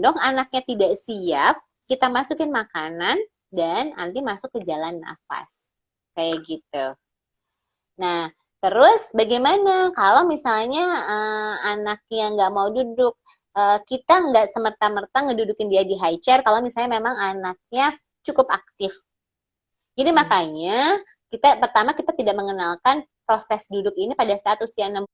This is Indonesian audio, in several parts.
gendong, anaknya tidak siap, kita masukin makanan dan nanti masuk ke jalan nafas. Kayak gitu. Nah, terus bagaimana kalau misalnya anak yang nggak mau duduk, kita nggak semerta-merta ngedudukin dia di high chair kalau misalnya memang anaknya cukup aktif. Jadi makanya pertama kita tidak mengenalkan proses duduk ini pada saat usia 6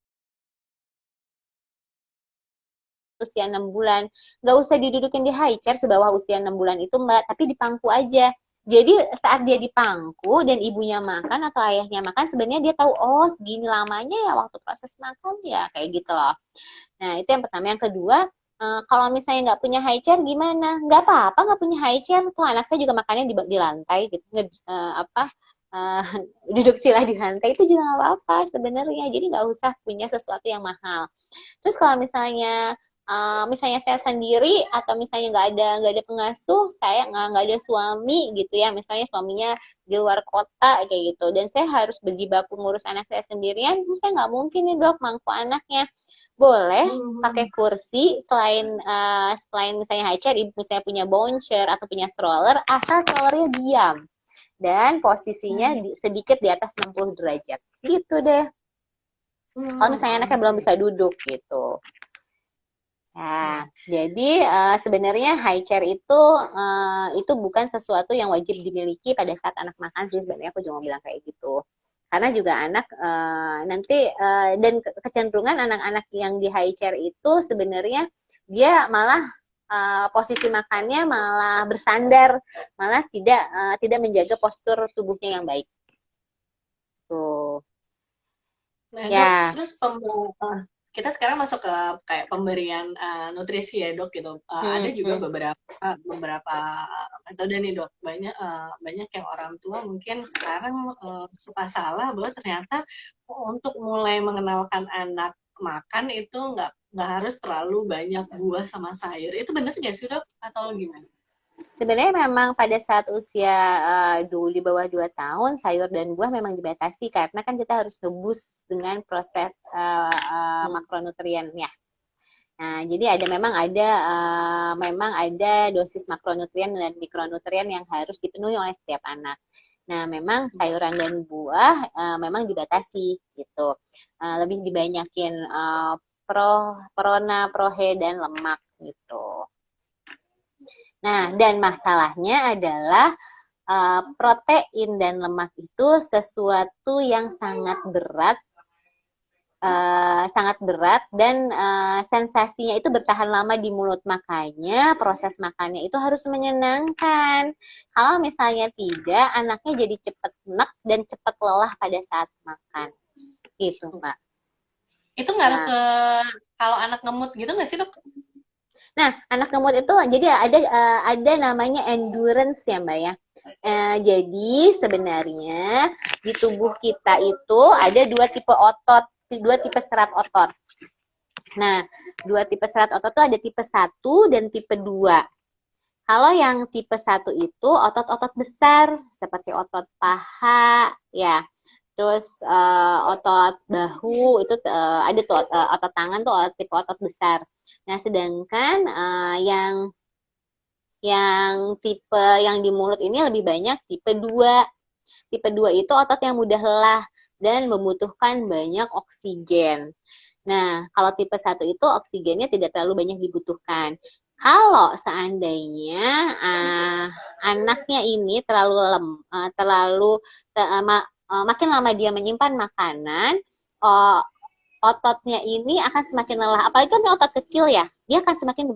bulan. Nggak usah didudukin di high chair sebawah usia 6 bulan itu Mbak, tapi di pangku aja. Jadi saat dia di pangku dan ibunya makan atau ayahnya makan, sebenarnya dia tahu, oh segini lamanya ya waktu proses makan ya, kayak gitu loh. Nah itu yang pertama. Yang kedua, kalau misalnya nggak punya high chair gimana? Nggak apa-apa nggak punya high chair. Tuh anak saya juga makannya di lantai gitu, uh, duduk sila di lantai itu juga nggak apa-apa sebenarnya. Jadi nggak usah punya sesuatu yang mahal. Terus kalau misalnya saya sendiri atau misalnya nggak ada pengasuh, saya nggak ada suami gitu ya, misalnya suaminya di luar kota kayak gitu, dan saya harus berjibaku ngurus anak saya sendirian, terus saya nggak mungkin nih dok mangku anaknya. Boleh pakai kursi selain misalnya high chair, ibu misalnya punya bouncer atau punya stroller, asal strollernya diam dan posisinya sedikit di atas 60 derajat gitu deh. Kalau misalnya anaknya belum bisa duduk gitu. Nah, jadi sebenarnya high chair itu bukan sesuatu yang wajib dimiliki pada saat anak makan sih, sebenarnya aku cuma bilang kayak gitu. Karena juga anak nanti dan kecenderungan anak-anak yang di high chair itu sebenarnya dia malah posisi makannya malah bersandar, malah tidak menjaga postur tubuhnya yang baik. Tuh. Nah, Dok, Ya. terus kita sekarang masuk ke kayak pemberian nutrisi ya, Dok gitu. Ada Hmm, juga hmm. beberapa metode nih, Dok. Banyak yang orang tua mungkin sekarang suka salah bahwa ternyata untuk mulai mengenalkan anak makan itu nggak harus terlalu banyak buah sama sayur. Itu benar nggak sih, Dok? Atau gimana? Sebenarnya memang pada saat usia di bawah 2 tahun, sayur dan buah memang dibatasi karena kan kita harus ngebus dengan proses makronutriennya. Nah, jadi memang ada dosis makronutrien dan mikronutrien yang harus dipenuhi oleh setiap anak. Nah, memang sayuran dan buah memang dibatasi gitu. Lebih dibanyakin prona, prohe dan lemak gitu. Nah, dan masalahnya adalah protein dan lemak itu sesuatu yang sangat berat dan sensasinya itu bertahan lama di mulut, makanya proses makannya itu harus menyenangkan. Kalau misalnya tidak, anaknya jadi cepat enek dan cepat lelah pada saat makan. Gitu, Mbak. Itu ngaruh Nah, ke kalau anak ngemut gitu nggak sih, Dok? Nah, anak kemud itu jadi ada namanya endurance ya, Mbak ya. Jadi sebenarnya di tubuh kita itu ada dua tipe serat otot. Nah, dua tipe serat otot itu ada tipe 1 dan tipe 2. Kalau yang tipe 1 itu otot-otot besar seperti otot paha ya. Terus otot bahu itu ada tuh otot tangan tuh tipe otot besar. Nah, sedangkan yang tipe yang di mulut ini lebih banyak tipe 2. Tipe 2 itu otot yang mudah lelah dan membutuhkan banyak oksigen. Nah, kalau tipe 1 itu oksigennya tidak terlalu banyak dibutuhkan. Kalau seandainya anaknya ini makin lama dia menyimpan makanan, uh, ototnya ini akan semakin lelah. Apalagi kan otot kecil ya, dia akan semakin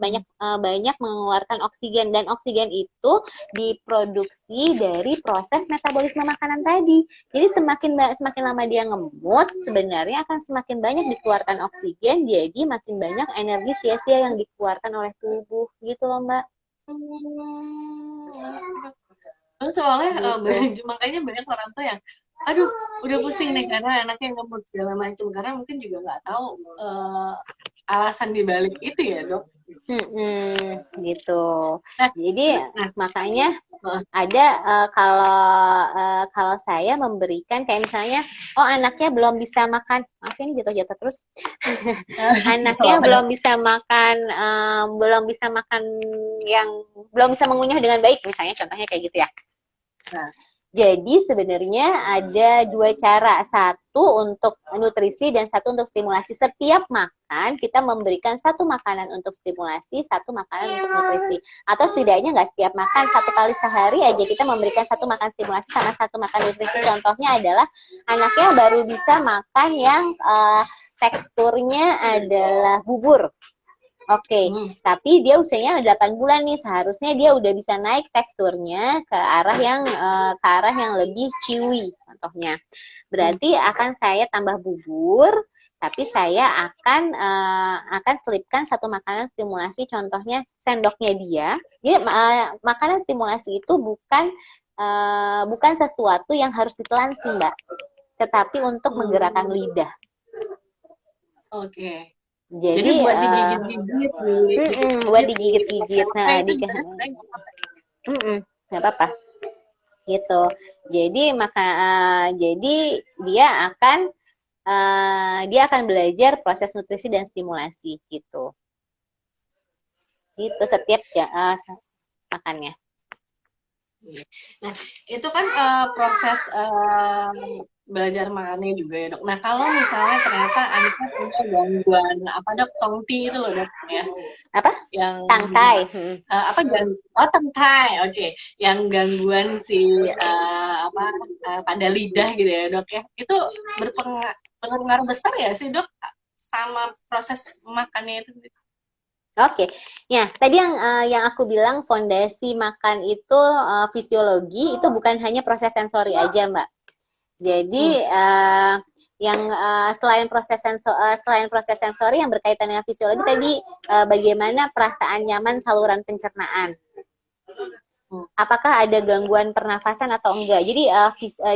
banyak mengeluarkan oksigen, dan oksigen itu diproduksi dari proses metabolisme makanan tadi. Jadi semakin lama dia ngemut, sebenarnya akan semakin banyak dikeluarkan oksigen, jadi makin banyak energi sia-sia yang dikeluarkan oleh tubuh, gitu loh Mbak. Soalnya Gitu. makanya banyak orang tuh yang aduh udah pusing nih karena anaknya ngemut segala macam karena mungkin juga nggak tahu alasan dibalik itu ya, Dok. Gitu. Nah, Jadi terus nah makanya Heeh. Ada kalau saya memberikan kayak misalnya, oh anaknya belum bisa makan, maaf ini jatuh-jatuh terus, anaknya Kalau belum bisa makan yang belum bisa mengunyah dengan baik, misalnya contohnya kayak gitu ya. nah, Jadi sebenarnya ada dua cara, satu untuk nutrisi dan satu untuk stimulasi. Setiap makan kita memberikan satu makanan untuk stimulasi, satu makanan untuk nutrisi. Atau setidaknya nggak setiap makan, satu kali sehari aja kita memberikan satu makan stimulasi sama satu makan nutrisi. Contohnya adalah anaknya baru bisa makan yang teksturnya adalah bubur. Oke, tapi dia usianya 8 bulan nih, seharusnya dia udah bisa naik teksturnya ke arah yang lebih chewy contohnya. Berarti akan saya tambah bubur, tapi saya akan selipkan satu makanan stimulasi, contohnya sendoknya dia. Jadi makanan stimulasi itu bukan sesuatu yang harus ditelan sih, Mbak, tetapi untuk menggerakkan lidah. Oke. Jadi Jadi buat digigit-gigit, buat digigit-gigit. Nah, Nah, itu juga sebenarnya nggak apa-apa. nggak apa-apa. Gitu. Jadi dia akan belajar proses nutrisi dan stimulasi gitu. Itu setiap makannya. Nah, itu kan proses belajar makannya juga ya dok. Nah, kalau misalnya ternyata anaknya punya gangguan apa dok, tongti itu loh dok ya, Apa? yang Tangkai. apa oh tengkai, oke, yang gangguan si pada lidah gitu ya dok ya, itu berpengaruh besar ya sih dok sama proses makannya itu? Oke, ya tadi yang aku bilang fondasi makan itu fisiologi, itu bukan hanya proses sensori aja, Mbak. Jadi selain proses sensori yang berkaitan dengan fisiologi tadi, bagaimana perasaan nyaman saluran pencernaan. Apakah ada gangguan pernafasan atau enggak? Jadi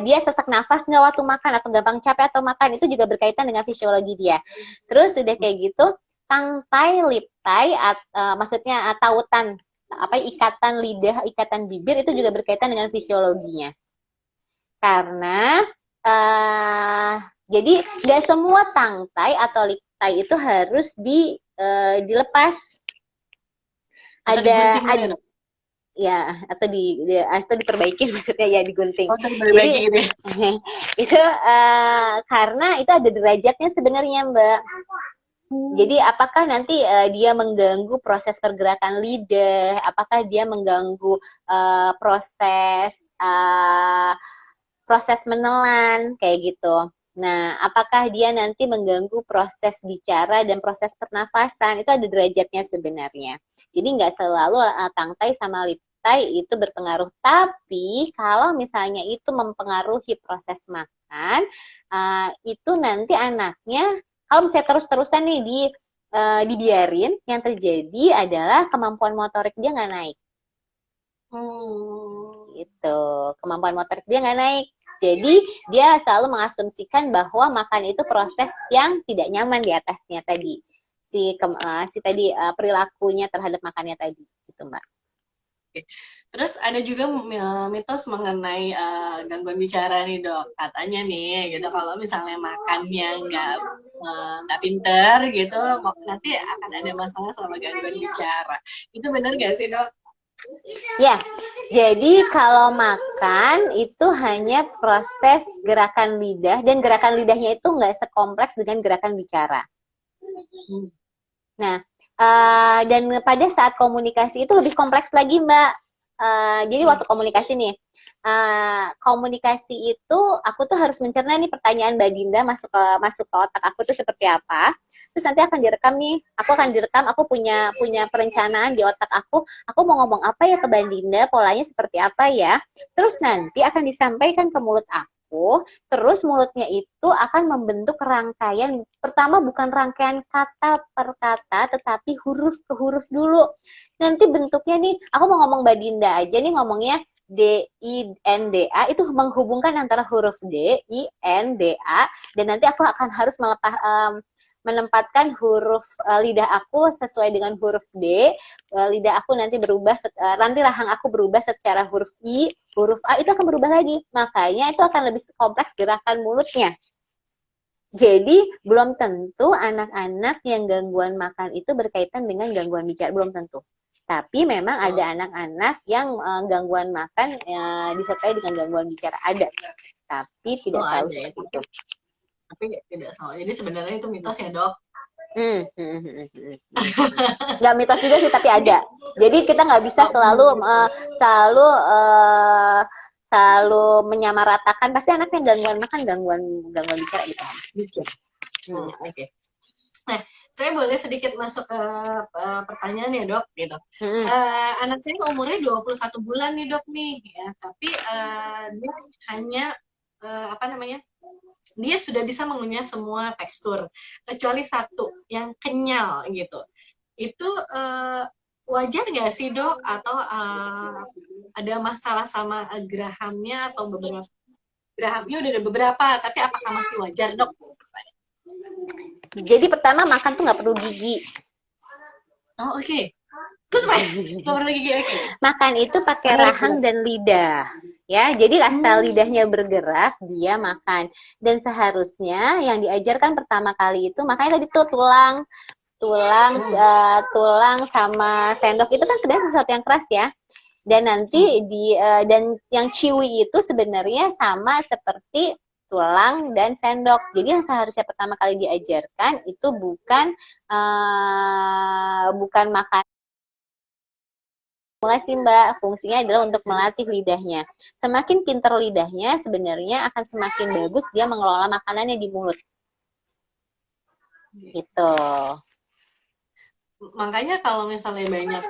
dia sesak nafas nggak waktu makan, atau gampang capek atau makan, itu juga berkaitan dengan fisiologi dia. Terus sudah kayak gitu, tangkai, liptai, maksudnya tautan, ikatan lidah, ikatan bibir, itu juga berkaitan dengan fisiologinya. Karena jadi nggak semua tangkai atau liptai itu harus dilepas. Ada ya, atau diperbaiki maksudnya, ya digunting. Jadi gitu ya. Itu karena itu ada derajatnya sebenarnya, Mbak. Jadi apakah nanti dia mengganggu proses pergerakan lidah, apakah dia mengganggu proses menelan kayak gitu. Nah, apakah dia nanti mengganggu proses bicara dan proses pernafasan, itu ada derajatnya sebenarnya. Jadi nggak selalu tangkai sama liptai itu berpengaruh. Tapi kalau misalnya itu mempengaruhi proses makan, itu nanti anaknya, kalau misalnya terus-terusan nih dibiarin, yang terjadi adalah kemampuan motorik dia nggak naik. Gitu, kemampuan motorik dia nggak naik. Jadi dia selalu mengasumsikan bahwa makan itu proses yang tidak nyaman di atasnya tadi, perilakunya terhadap makannya tadi, gitu Mbak. Terus ada juga mitos mengenai gangguan bicara nih dok. Katanya nih gitu, kalau misalnya makannya nggak pinter gitu, nanti akan ada masalah sama gangguan bicara. Itu benar nggak sih dok? Ya, jadi kalau makan itu hanya proses gerakan lidah, dan gerakan lidahnya itu nggak sekompleks dengan gerakan bicara. Nah, dan pada saat komunikasi itu lebih kompleks lagi, Mbak. Jadi waktu komunikasi nih, komunikasi itu aku tuh harus mencerna nih pertanyaan Mbak Dinda masuk ke otak aku tuh seperti apa. Terus nanti akan direkam nih, aku punya perencanaan di otak aku mau ngomong apa ya ke Mbak Dinda, polanya seperti apa ya. Terus nanti akan disampaikan ke mulut aku, terus mulutnya itu akan membentuk rangkaian, pertama bukan rangkaian kata per kata, tetapi huruf ke huruf dulu. Nanti bentuknya nih, aku mau ngomong Mbak Dinda aja nih, ngomongnya D, I, N, D, A, itu menghubungkan antara huruf D, I, N, D, A, dan nanti aku akan harus menempatkan huruf lidah aku sesuai dengan huruf D, lidah aku nanti berubah, nanti rahang aku berubah secara huruf I, huruf A itu akan berubah lagi. Makanya itu akan lebih kompleks gerakan mulutnya. Jadi belum tentu anak-anak yang gangguan makan itu berkaitan dengan gangguan bicara, belum tentu. Tapi memang ada anak-anak yang gangguan makan disertai dengan gangguan bicara, ada. Tapi tidak selalu seperti itu. Tapi tidak selalu. Jadi sebenarnya itu mitos ya, Dok? Nggak mitos juga sih, tapi ada. Jadi kita nggak bisa selalu menyamaratakan pasti anaknya gangguan makan, gangguan bicara gitu. Oke. Nah, saya boleh sedikit masuk ke pertanyaan ya, Dok, gitu. Anak saya umurnya 21 bulan nih, Dok, nih, ya. Tapi dia hanya dia sudah bisa mengunyah semua tekstur kecuali satu yang kenyal gitu. Itu wajar nggak sih, Dok? Atau ada masalah sama gerahamnya atau beberapa gerahamnya udah ada beberapa, tapi apakah masih wajar, Dok? Jadi pertama makan tuh nggak perlu gigi. Oh, oke. Terus apa? Nggak perlu gigi, oke. Makan itu pakai rahang dan lidah. Ya, jadi asal lidahnya bergerak, dia makan. Dan seharusnya yang diajarkan pertama kali itu, makanya tadi tuh tulang sama sendok itu kan sebenarnya sesuatu yang keras ya. Dan nanti dan yang chewy itu sebenarnya sama seperti tulang dan sendok. Jadi yang seharusnya pertama kali diajarkan itu bukan makan. Mulai sih Mbak, fungsinya adalah untuk melatih lidahnya. Semakin pintar lidahnya, sebenarnya akan semakin bagus dia mengelola makanannya di mulut. Gitu. Makanya kalau misalnya banyak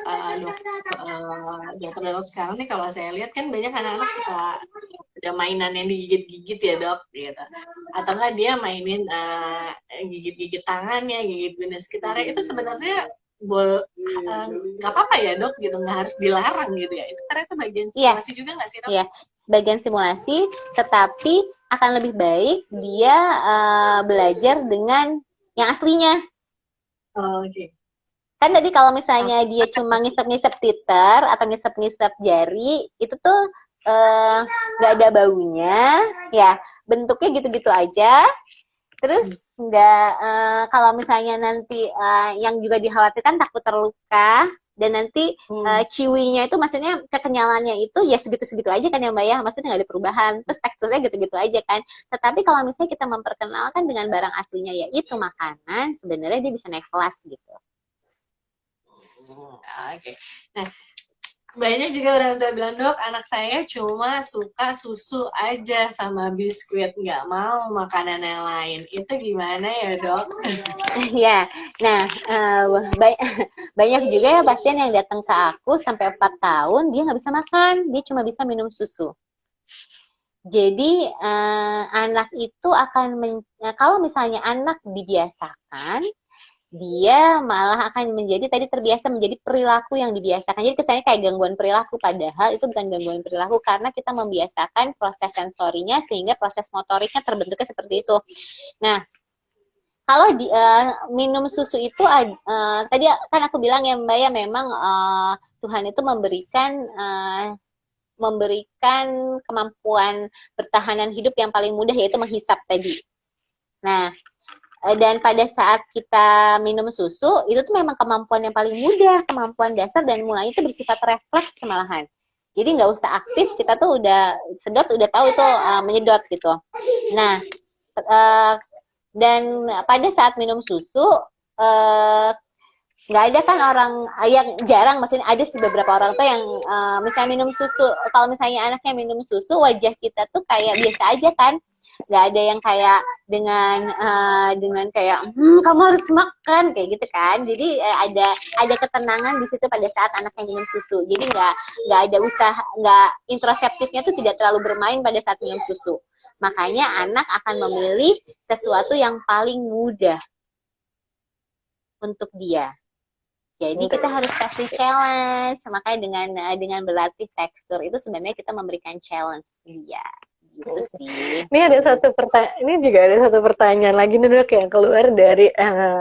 dokter sekarang nih, kalau saya lihat kan banyak anak-anak suka ada mainan yang digigit-gigit ya, Dok, gitu. Atau enggak dia mainin gigit-gigit tangannya, gigit benda sekitarnya, itu sebenarnya nggak apa-apa ya, Dok, gitu, nggak harus dilarang gitu ya. Itu karena itu bagian simulasi juga nggak sih, Dok? Iya, sebagian simulasi, tetapi akan lebih baik dia belajar dengan yang aslinya. Oke. Kan tadi kalau misalnya dia cuma ngisep-ngisep titer atau ngisep-ngisep jari, itu tuh nggak ada baunya, ya bentuknya gitu-gitu aja. Terus nggak kalau misalnya nanti yang juga dikhawatirkan takut terluka dan nanti ciwinya itu maksudnya kekenyalannya itu ya segitu-segitu aja kan ya Mbak ya, maksudnya nggak ada perubahan, terus teksturnya gitu-gitu aja kan. Tetapi kalau misalnya kita memperkenalkan dengan barang aslinya yaitu makanan, sebenarnya dia bisa naik kelas gitu. Oke. Nah, banyak juga orang tua bilang, Dok, anak saya cuma suka susu aja sama biskuit, nggak mau makanan yang lain. Itu gimana ya, Dok? Ya, nah banyak juga ya pasien yang datang ke aku sampai 4 tahun dia nggak bisa makan, dia cuma bisa minum susu. Jadi anak itu akan kalau misalnya anak dibiasakan, dia malah akan menjadi tadi terbiasa menjadi perilaku yang dibiasakan. Jadi kesannya kayak gangguan perilaku, padahal itu bukan gangguan perilaku karena kita membiasakan proses sensorinya sehingga proses motoriknya terbentuknya seperti itu. Nah, kalau minum susu itu tadi kan aku bilang ya Mbak ya, memang Tuhan itu memberikan kemampuan pertahanan hidup yang paling mudah yaitu menghisap tadi. Nah, dan pada saat kita minum susu itu tuh memang kemampuan yang paling mudah, kemampuan dasar, dan mulai itu bersifat refleks malahan. Jadi nggak usah aktif, kita tuh udah sedot, udah tahu itu menyedot gitu. Nah, dan pada saat minum susu nggak ada kan orang yang jarang, maksudnya ada sih beberapa orang tuh yang misalnya minum susu, kalau misalnya anaknya minum susu, wajah kita tuh kayak biasa aja kan, nggak ada yang kayak dengan kayak kamu harus makan kayak gitu kan. Jadi ada ketenangan di situ pada saat anaknya minum susu. Jadi nggak ada usaha, nggak introseptifnya tuh tidak terlalu bermain pada saat minum susu. Makanya anak akan memilih sesuatu yang paling mudah untuk dia. Jadi kita harus kasih challenge. Makanya dengan berlatih tekstur itu sebenarnya kita memberikan challenge dia. Gitu sih. Ini ada satu pertanyaan, ini juga ada satu pertanyaan lagi nih dok yang keluar dari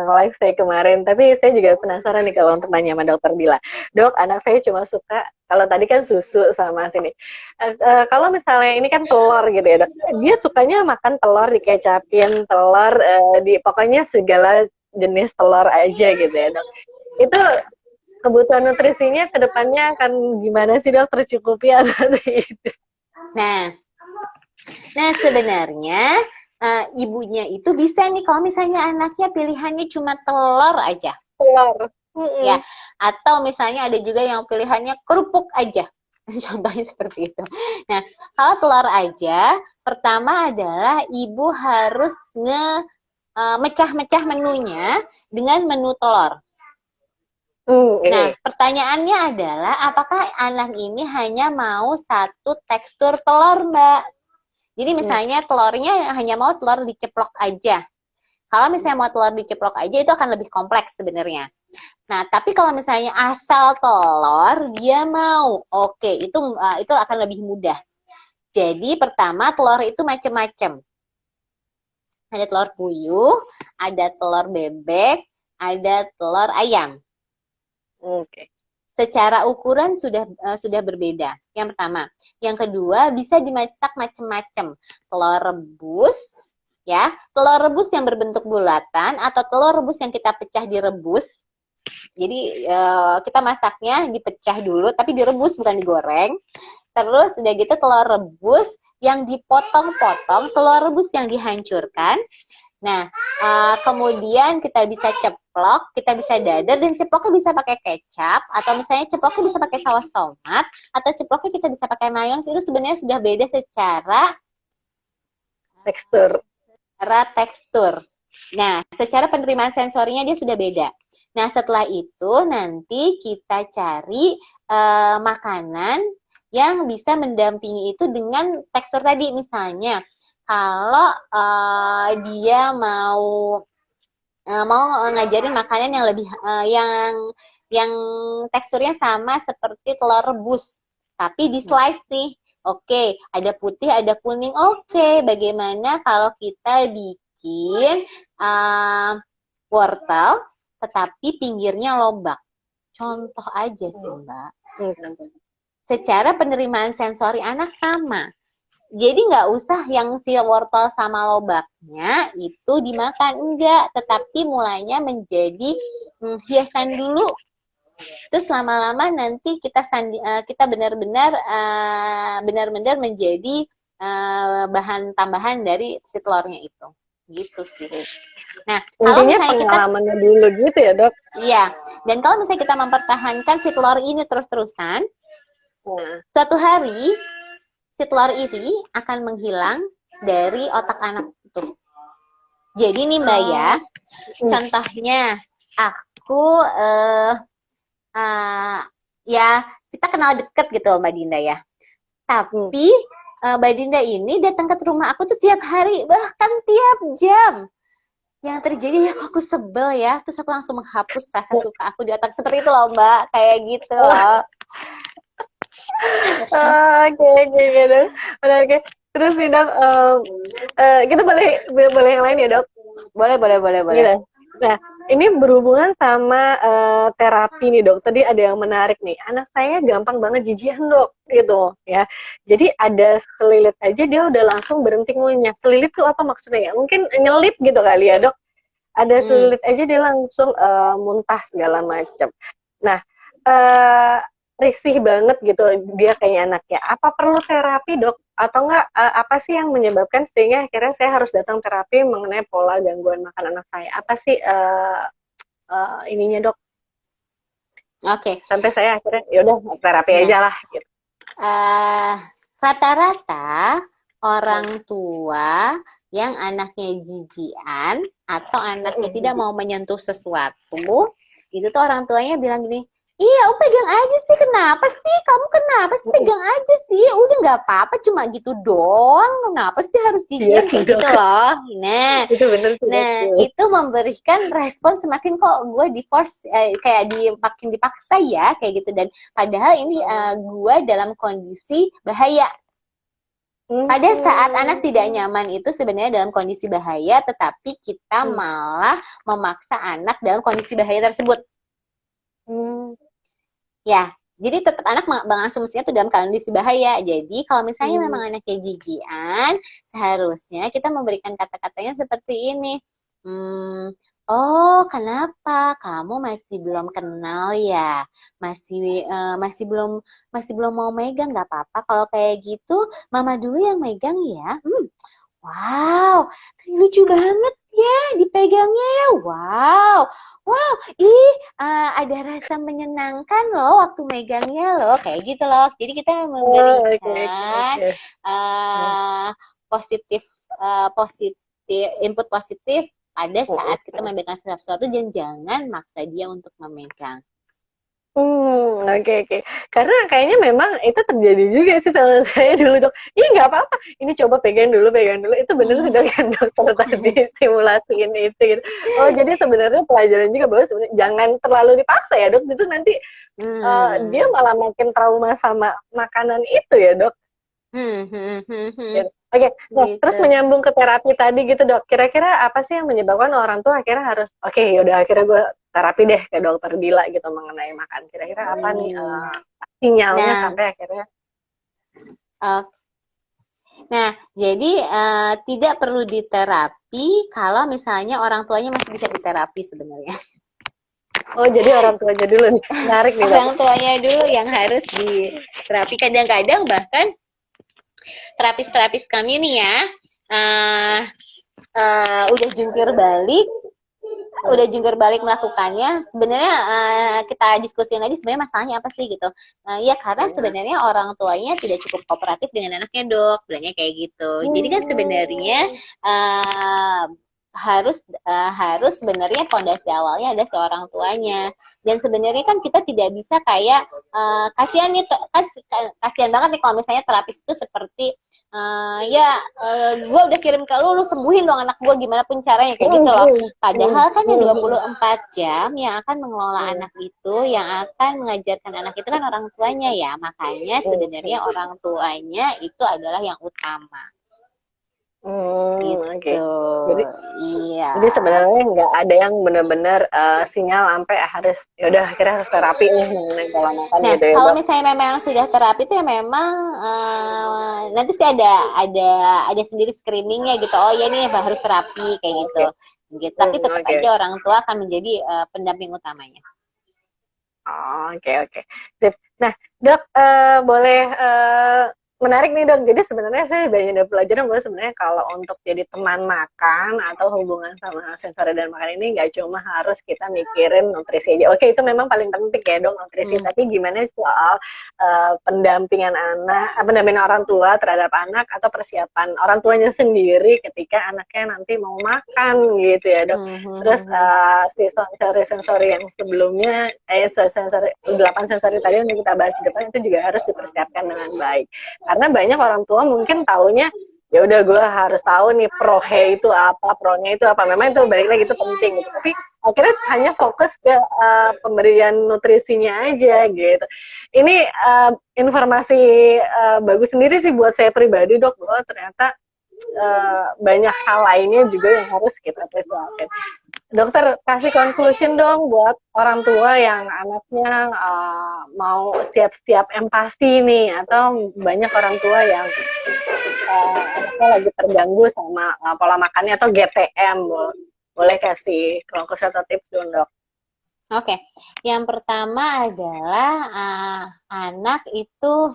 live saya kemarin. Tapi saya juga penasaran nih kalau untuk tanya sama dokter Dila. Dok, anak saya cuma suka, kalau tadi kan susu sama sini. Kalau misalnya ini kan telur gitu ya dok, dia sukanya makan telur dikecapin, telur di pokoknya segala jenis telur aja gitu ya dok. Itu kebutuhan nutrisinya ke depannya akan gimana sih dok, tercukupi atau tidak? Nah, sebenarnya ibunya itu bisa nih kalau misalnya anaknya pilihannya cuma telur aja, Telur. ya. Atau misalnya ada juga yang pilihannya kerupuk aja. Contohnya seperti itu. Nah, kalau telur aja, pertama adalah ibu harus mecah-mecah menunya dengan menu telur. Nah, pertanyaannya adalah apakah anak ini hanya mau satu tekstur telur, Mbak? Jadi misalnya telurnya hanya mau telur diceplok aja. Kalau misalnya mau telur diceplok aja itu akan lebih kompleks sebenarnya. Nah, tapi kalau misalnya asal telur dia mau, oke, itu akan lebih mudah. Jadi pertama telur itu macam-macam. Ada telur puyuh, ada telur bebek, ada telur ayam. Secara ukuran sudah berbeda. Yang pertama, yang kedua bisa dimasak macam-macam. Telur rebus, ya, telur rebus yang berbentuk bulatan atau telur rebus yang kita pecah direbus. Jadi kita masaknya dipecah dulu, tapi direbus bukan digoreng. Terus udah gitu telur rebus yang dipotong-potong, telur rebus yang dihancurkan. Nah, kemudian kita bisa ceplok, kita bisa dadar, dan ceploknya bisa pakai kecap, atau misalnya ceploknya bisa pakai saus tomat, atau ceploknya kita bisa pakai mayones. Itu sebenarnya sudah beda secara tekstur. Nah, secara penerimaan sensorinya dia sudah beda. Nah, setelah itu nanti kita cari makanan yang bisa mendampingi itu dengan tekstur tadi. Misalnya, kalau dia mau ngajarin makanan yang lebih yang teksturnya sama seperti telur rebus, tapi di slice nih. Oke, ada putih, ada kuning. Oke, bagaimana kalau kita bikin wortel, tetapi pinggirnya lobak? Contoh aja sih, Mbak. Secara penerimaan sensori anak sama. Jadi nggak usah yang si wortel sama lobaknya itu dimakan, enggak. Tetapi mulainya menjadi hiasan dulu. Terus lama-lama nanti kita benar-benar menjadi bahan tambahan dari si telurnya itu. Gitu sih. Nah, kalau misalnya pengalamannya dulu gitu ya dok? Iya. Dan kalau misalnya kita mempertahankan si telur ini terus-terusan, suatu hari si telur ini akan menghilang dari otak anak itu. Jadi nih Mbak ya, contohnya aku ya kita kenal deket gitu Mbak Dinda ya. Tapi Mbak Dinda ini datang ke rumah aku tuh tiap hari, bahkan tiap jam. Yang terjadi ya aku sebel ya, terus aku langsung menghapus rasa suka aku di otak. Seperti itu loh Mbak, kayak gitu loh. Oke, gitu. Oke. Terus nih dok, kita boleh yang lain ya dok? Boleh. Gitu. Nah, ini berhubungan sama terapi nih dok. Tadi ada yang menarik nih. Anak saya gampang banget jijian dok, gitu ya. Jadi ada selilit aja dia udah langsung berhenti ngunyah. Selilit tuh apa maksudnya ya? Mungkin nyelip gitu kali ya dok. Ada selilit aja dia langsung muntah segala macam. Nah, risih banget gitu dia kayaknya anaknya. Apa perlu terapi dok? Atau enggak apa sih yang menyebabkan sehingga akhirnya saya harus datang terapi mengenai pola gangguan makan anak saya? Apa sih ininya dok? Oke. Sampai saya akhirnya yaudah terapi aja lah. Gitu. Rata-rata orang tua yang anaknya jijian atau anaknya tidak mau menyentuh sesuatu, itu tuh orang tuanya bilang gini, iya, pegang aja sih, kenapa sih? Kamu kenapa sih pegang aja sih? Udah nggak apa-apa, cuma gitu doang. Kenapa sih harus jijian kayak gitu loh? Nah, itu bener sih. Itu memberikan respon semakin kok gue divorce kayak makin dipaksa ya kayak gitu, dan padahal ini gue dalam kondisi bahaya. Pada saat anak tidak nyaman itu sebenarnya dalam kondisi bahaya, tetapi kita malah memaksa anak dalam kondisi bahaya tersebut. Ya, jadi tetap anak mengasumsinya itu dalam kondisi bahaya. Jadi kalau misalnya memang anaknya jijian, seharusnya kita memberikan kata-katanya seperti ini. Oh, kenapa kamu masih belum kenal ya? Masih belum mau megang, nggak apa-apa. Kalau kayak gitu, mama dulu yang megang ya. Wow, lucu banget ya dipegangnya ya. Wow, wow, ada rasa menyenangkan loh waktu megangnya loh, kayak gitu loh. Jadi kita memberikan positif, input positif pada saat kita memegang sesuatu, dan jangan maksa dia untuk memegang. Oke. Karena kayaknya memang itu terjadi juga sih sama saya dulu, Dok. Ih, nggak apa-apa. Ini coba pegang dulu. Itu bener sudah kan dokter tadi simulasiin itu gitu. Oh, jadi sebenarnya pelajaran juga bahwa jangan terlalu dipaksa ya, Dok. Itu nanti dia malah makin trauma sama makanan itu ya, Dok. Oke, nah, Gitu. Terus menyambung ke terapi tadi gitu, Dok. Kira-kira apa sih yang menyebabkan orang tua akhirnya harus, yaudah akhirnya gue terapi deh ke dokter Dila gitu mengenai makan. Kira-kira apa nih sinyalnya sampai akhirnya? Nah, jadi tidak perlu diterapi kalau misalnya orang tuanya masih bisa diterapi sebenarnya. Oh, jadi orang tuanya dulu nih, menarik nih. Orang tuanya dulu yang harus diterapi. Kadang-kadang bahkan terapis kami nih ya, udah jungkir balik melakukannya. Sebenarnya kita diskusiin lagi sebenarnya masalahnya apa sih gitu. Ya karena sebenarnya orang tuanya tidak cukup kooperatif dengan anaknya, Dok, bilangnya kayak gitu. Jadi kan sebenarnya harus sebenarnya fondasi awalnya ada seorang tuanya. Dan sebenarnya kan kita tidak bisa kayak kasihan banget nih kalau misalnya terapis itu seperti gue udah kirim ke lu sembuhin dong anak gue gimana pun caranya, kayak gitu loh. Padahal kan yang 24 jam yang akan mengelola anak itu, yang akan mengajarkan anak itu kan orang tuanya ya. Makanya sebenarnya orang tuanya itu adalah yang utama. Gitu. Jadi sebenarnya nggak ada yang benar-benar sinyal sampai harus yaudah akhirnya harus terapi nih mengenai pola makan gitu ya. Kalau misalnya memang sudah terapi itu ya memang nanti sih ada sendiri screeningnya gitu. Oh ya nih harus terapi kayak gitu. Gitu. Tapi tetap aja orang tua akan menjadi pendamping utamanya. Oke. Sip. Nah, Dok, boleh menarik nih, Dok. Jadi sebenarnya saya banyak dapat pelajaran bahwa sebenarnya kalau untuk jadi teman makan atau hubungan sama sensori dan makan ini nggak cuma harus kita mikirin nutrisi aja. Oke, itu memang paling penting ya, Dok, nutrisi. Tapi gimana soal pendampingan orang tua terhadap anak atau persiapan orang tuanya sendiri ketika anaknya nanti mau makan gitu ya, Dok. Terus si sensori yang sebelumnya, 8 sensori tadi yang kita bahas di depan itu juga harus dipersiapkan dengan baik. Karena banyak orang tua mungkin taunya ya udah gue harus tahu nih pro-he itu apa, pro-nya itu apa. Memang itu balik lagi itu penting gitu. Tapi akhirnya hanya fokus ke pemberian nutrisinya aja gitu. Ini informasi bagus sendiri sih buat saya pribadi, Dok, bahwa ternyata banyak hal lainnya juga yang harus kita persiapkan. Dokter, kasih conclusion dong buat orang tua yang anaknya mau siap-siap empati nih, atau banyak orang tua yang anaknya lagi terganggu sama pola makannya atau GTM. Boleh kasih conclusion atau tips dong, Dok? Oke. Yang pertama adalah anak itu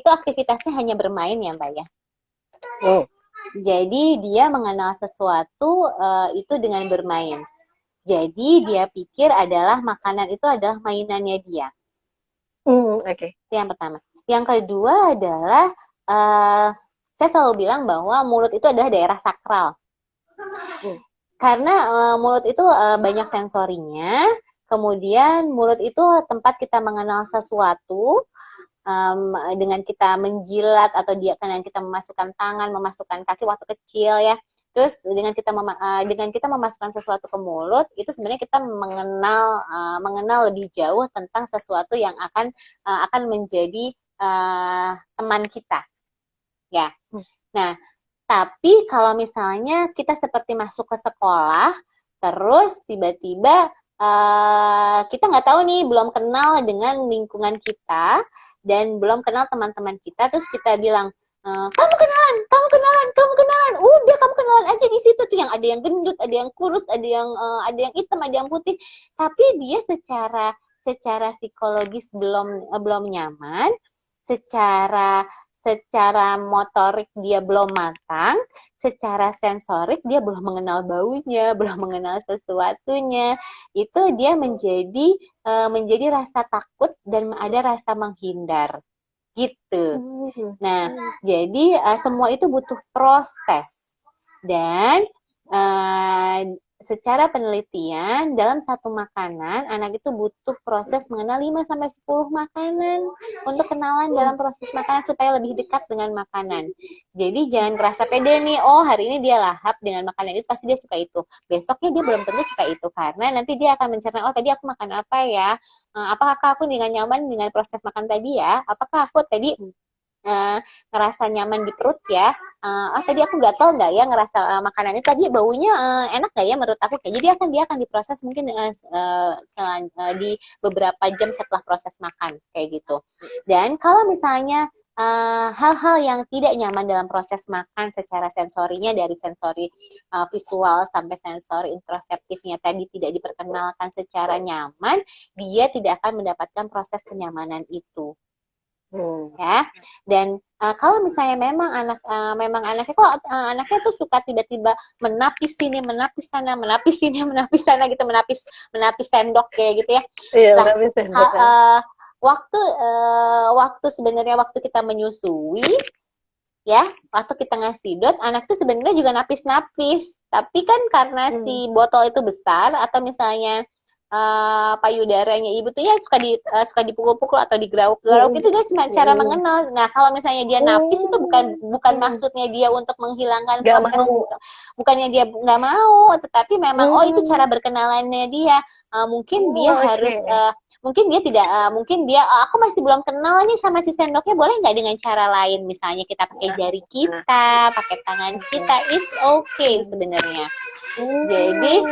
aktivitasnya hanya bermain ya, Mbak ya. Jadi dia mengenal sesuatu itu dengan bermain. Jadi dia pikir adalah makanan itu adalah mainannya dia. Oke. Itu yang pertama. Yang kedua adalah saya selalu bilang bahwa mulut itu adalah daerah sakral. Karena mulut itu banyak sensorinya. Kemudian mulut itu tempat kita mengenal sesuatu. Dengan kita menjilat atau dengan kita memasukkan tangan, memasukkan kaki waktu kecil ya. Terus dengan kita memasukkan sesuatu ke mulut, itu sebenarnya kita mengenal lebih jauh tentang sesuatu yang akan menjadi teman kita. ya. Nah, tapi kalau misalnya kita seperti masuk ke sekolah, terus tiba-tiba kita nggak tahu nih, belum kenal dengan lingkungan kita, dan belum kenal teman-teman kita, terus kita bilang, kamu kenalan, kamu kenalan, kamu kenalan. Udah, kamu kenalan aja di situ tuh, yang ada yang gendut, ada yang kurus, ada yang hitam, ada yang putih. Tapi dia secara psikologis belum nyaman, secara motorik dia belum matang, secara sensorik dia belum mengenal baunya, belum mengenal sesuatunya. Itu dia menjadi rasa takut dan ada rasa menghindar gitu. Nah, jadi semua itu butuh proses. Dan secara penelitian, dalam satu makanan, anak itu butuh proses mengenal 5-10 makanan untuk kenalan dalam proses makanan supaya lebih dekat dengan makanan. Jadi jangan kerasa pede nih, oh hari ini dia lahap dengan makanan itu, pasti dia suka itu. Besoknya dia belum tentu suka itu, karena nanti dia akan mencerna, oh tadi aku makan apa ya? Apakah aku dengan nyaman dengan proses makan tadi ya? Apakah aku tadi ngerasa nyaman di perut ya, tadi aku gatel nggak ya ngerasa makanan ini tadi baunya enak nggak ya menurut aku, kayak jadi dia akan diproses mungkin di beberapa jam setelah proses makan kayak gitu. Dan kalau misalnya hal-hal yang tidak nyaman dalam proses makan secara sensorinya, dari sensori visual sampai sensori introseptifnya tadi tidak diperkenalkan secara nyaman, dia tidak akan mendapatkan proses kenyamanan itu. Ya. Dan kalau misalnya memang anaknya kok anaknya tuh suka tiba-tiba menapis sini, menapis sana, menapis sini, menapis sana gitu, menapis sendok kayak gitu ya. Iya, menapis sendok. Waktu sebenarnya waktu kita menyusui ya, waktu kita ngasih dot, anak tuh sebenarnya juga napis-napis. Tapi kan karena si botol itu besar, atau misalnya payudaranya ibu tuh ya suka dipukul-pukul atau digerau-gerau gitu, dia cuma cara mengenal. Nah, kalau misalnya dia napis itu bukan maksudnya dia untuk menghilangkan proses, bukannya dia nggak mau, tetapi memang itu cara berkenalannya dia. Mungkin dia harus mungkin dia tidak mungkin dia aku masih belum kenal nih sama si sendoknya, boleh nggak dengan cara lain, misalnya kita pakai jari kita, pakai tangan kita, it's okay sebenarnya. Jadi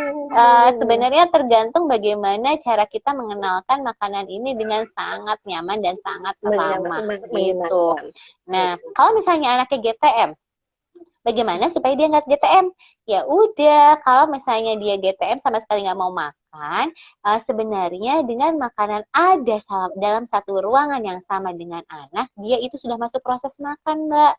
sebenarnya tergantung bagaimana cara kita mengenalkan makanan ini dengan sangat nyaman dan sangat ramah gitu. Nah, kalau misalnya anaknya GTM, bagaimana supaya dia nggak GTM? Ya udah, kalau misalnya dia GTM sama sekali nggak mau makan, sebenarnya dengan makanan ada dalam satu ruangan yang sama dengan anak, dia itu sudah masuk proses makan, Mbak.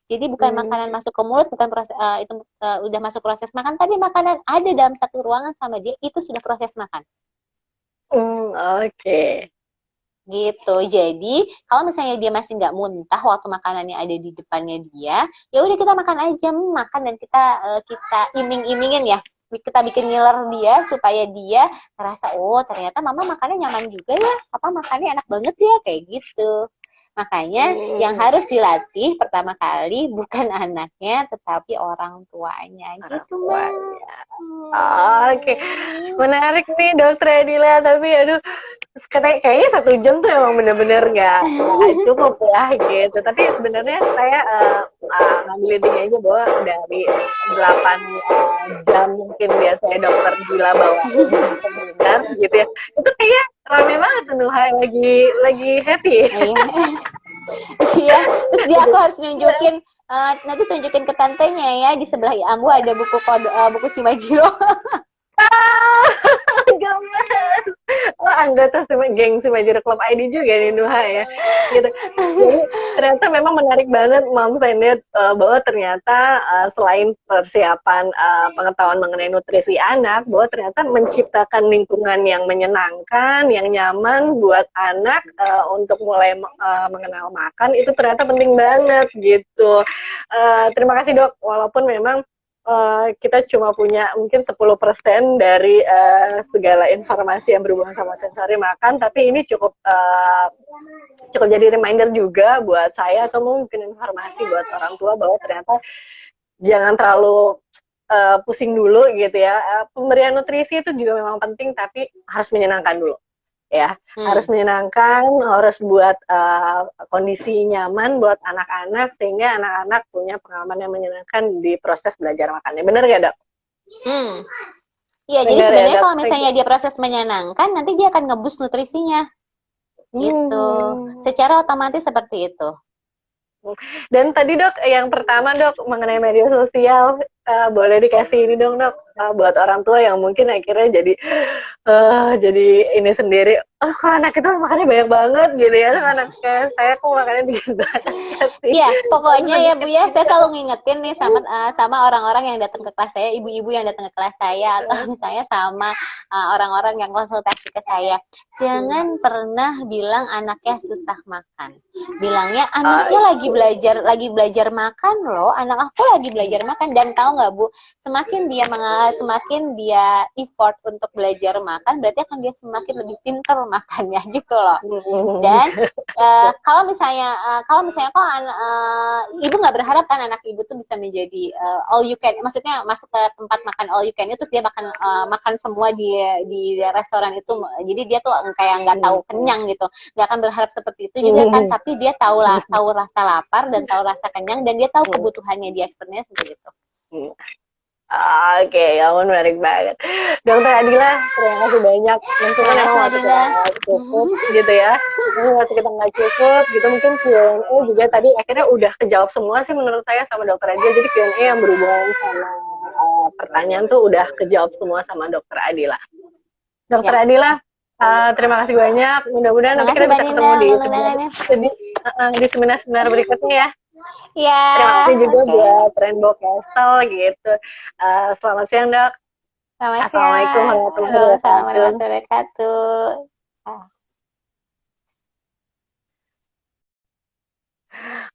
Jadi bukan makanan masuk ke mulut, bukan proses itu udah masuk proses makan, tapi makanan ada dalam satu ruangan sama dia, itu sudah proses makan. Oke. Gitu. Jadi kalau misalnya dia masih nggak muntah waktu makanannya ada di depannya dia, ya udah kita makan aja, makan, dan kita iming-imingin ya. Kita bikin ngiler dia supaya dia ngerasa, oh ternyata mama makannya nyaman juga ya, papa makannya enak banget ya, kayak gitu. Makanya yang harus dilatih pertama kali bukan anaknya, tetapi orang tuanya gitu, Mbak. Oke, menarik nih Dokter Adila, tapi aduh kayaknya 1 jam tuh emang bener-bener nggak cukup ya gitu. Tapi sebenarnya saya ngambil intinya aja bahwa dari 8 jam mungkin biasanya Dokter Adila bawa benar gitu ya, itu kayaknya rame banget tuh lagi happy. Iya, terus dia aku harus nunjukin, nanti tunjukin ke tantenya ya, di sebelah Ambu ada buku Shimajiro. Gemes. Anggota geng Shimajiro Club ID juga nih Nuha ya. Gitu. Jadi ternyata memang menarik banget Moms and Dad bahwa ternyata selain persiapan pengetahuan mengenai nutrisi anak, bahwa ternyata menciptakan lingkungan yang menyenangkan, yang nyaman buat anak untuk mulai mengenal makan itu ternyata penting banget gitu. Terima kasih Dok, walaupun memang kita cuma punya mungkin 10% dari segala informasi yang berhubungan sama sensori makan, tapi ini cukup jadi reminder juga buat saya, atau mungkin informasi buat orang tua bahwa ternyata jangan terlalu pusing dulu gitu ya. Pemberian nutrisi itu juga memang penting, tapi harus menyenangkan dulu. ya. Harus menyenangkan, harus buat kondisi nyaman buat anak-anak sehingga anak-anak punya pengalaman yang menyenangkan di proses belajar makannya. Bener gak, Dok? Iya, jadi Bener ya, sebenarnya Dok? kalau misalnya dia proses menyenangkan, nanti dia akan ngebus nutrisinya. Gitu. Secara otomatis seperti itu. Dan tadi Dok, yang pertama Dok, mengenai media sosial, boleh dikasih ini dong Dok, buat orang tua yang mungkin akhirnya jadi ini sendiri, oh kok anak itu makannya banyak banget gitu ya, anak kayak saya kok makannya dikit banget sih. Iya, pokoknya ya Bu ya, saya selalu ngingetin nih sama orang-orang yang datang ke kelas saya, ibu-ibu yang datang ke kelas saya, atau misalnya sama orang-orang yang konsultasi ke saya. Jangan pernah bilang anaknya susah makan. Bilangnya anaknya lagi belajar makan loh, anak aku lagi belajar makan. Dan tahu nggak Bu, semakin dia effort untuk belajar makan, berarti akan dia semakin lebih pintar makannya gitu loh. Dan kalau misalnya kok ibu nggak berharap kan anak ibu tuh bisa menjadi all you can, maksudnya masuk ke tempat makan all you can itu terus dia makan semua di restoran itu, jadi dia tuh kayak nggak tahu kenyang gitu, nggak akan berharap seperti itu juga kan, tapi dia tahu rasa lapar dan tahu rasa kenyang dan dia tahu kebutuhannya dia sebenarnya seperti itu. Oke, ya ampun menarik banget. Dokter Adila, terima kasih banyak. Mungkin memang waktu kita nggak cukup gitu ya. Mungkin waktu kita nggak cukup gitu, mungkin Q&A juga tadi akhirnya udah kejawab semua sih menurut saya sama Dokter Adila. Jadi Q&A yang berhubungan sama pertanyaan tuh udah kejawab semua sama Dokter Adila. Dokter Adila, terima kasih banyak. Mudah-mudahan nanti kita bisa ketemu di seminar-seminar berikutnya ya. Ya. Terima kasih juga buat Rainbow Castle gitu. Selamat siang Dok. Selamat Assalamualaikum warahmatullahi wabarakatuh.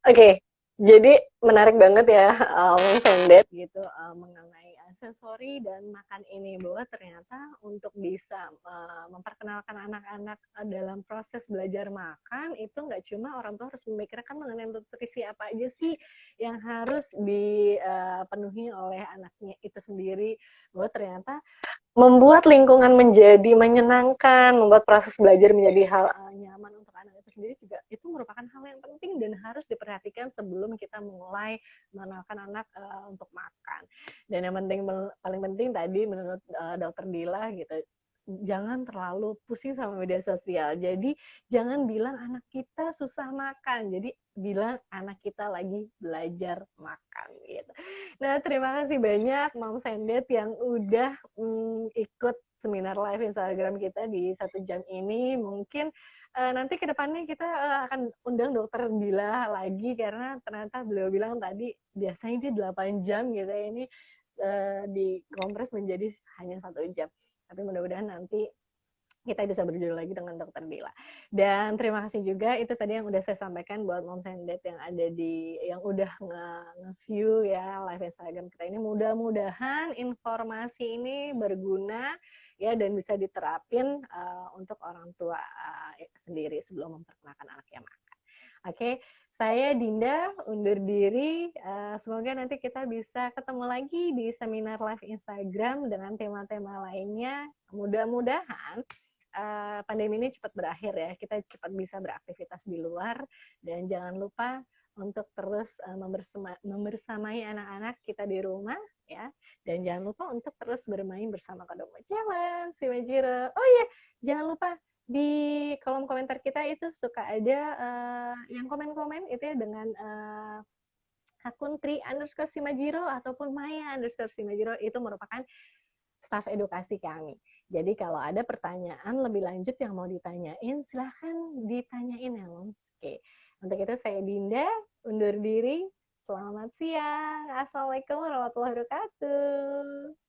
Oke, jadi menarik banget ya Sendet gitu mengenai aksesori dan makan ini, bahwa ternyata untuk bisa memperkenalkan anak-anak dalam proses belajar makan itu nggak cuma orang tua harus memikirkan mengenai nutrisi apa aja sih yang harus dipenuhi oleh anaknya itu sendiri, bahwa ternyata membuat lingkungan menjadi menyenangkan, membuat proses belajar menjadi hal nyaman untuk anak itu sendiri juga itu merupakan hal yang penting dan harus diperhatikan sebelum kita mulai mengenalkan anak untuk makan. Dan yang paling penting tadi menurut Dokter Dila gitu, jangan terlalu pusing sama media sosial. Jadi jangan bilang anak kita susah makan. Jadi bilang anak kita lagi belajar makan gitu. Nah, terima kasih banyak Mom Sendet yang udah ikut seminar live Instagram kita di 1 jam ini. Mungkin nanti ke depannya kita akan undang Dokter Dila lagi karena ternyata beliau bilang tadi biasanya dia 8 jam gitu ya, ini dikompres menjadi hanya 1 jam. Tapi mudah-mudahan nanti kita bisa berjumpa lagi dengan Dokter Dila. Dan terima kasih juga itu tadi yang udah saya sampaikan buat Mom Sendet yang ada yang udah nge-view ya live Instagram kita ini. Mudah-mudahan informasi ini berguna ya dan bisa diterapin untuk orang tua sendiri sebelum memperkenalkan anaknya makan. Oke. Saya Dinda, undur diri. Semoga nanti kita bisa ketemu lagi di seminar live Instagram dengan tema-tema lainnya. Mudah-mudahan pandemi ini cepat berakhir ya. Kita cepat bisa beraktivitas di luar. Dan jangan lupa untuk terus membersamai anak-anak kita di rumah ya. Dan jangan lupa untuk terus bermain bersama Kodomo Challenge, si Majiro. Oh iya, jangan lupa di kolom komentar kita itu suka ada yang komen-komen itu ya dengan akun _Simajiro ataupun Maya_Simajiro, itu merupakan staf edukasi kami. Jadi kalau ada pertanyaan lebih lanjut yang mau ditanyain, silahkan ditanyain ya Moms. Oke. Untuk itu saya Dinda, undur diri. Selamat siang. Assalamualaikum warahmatullahi wabarakatuh.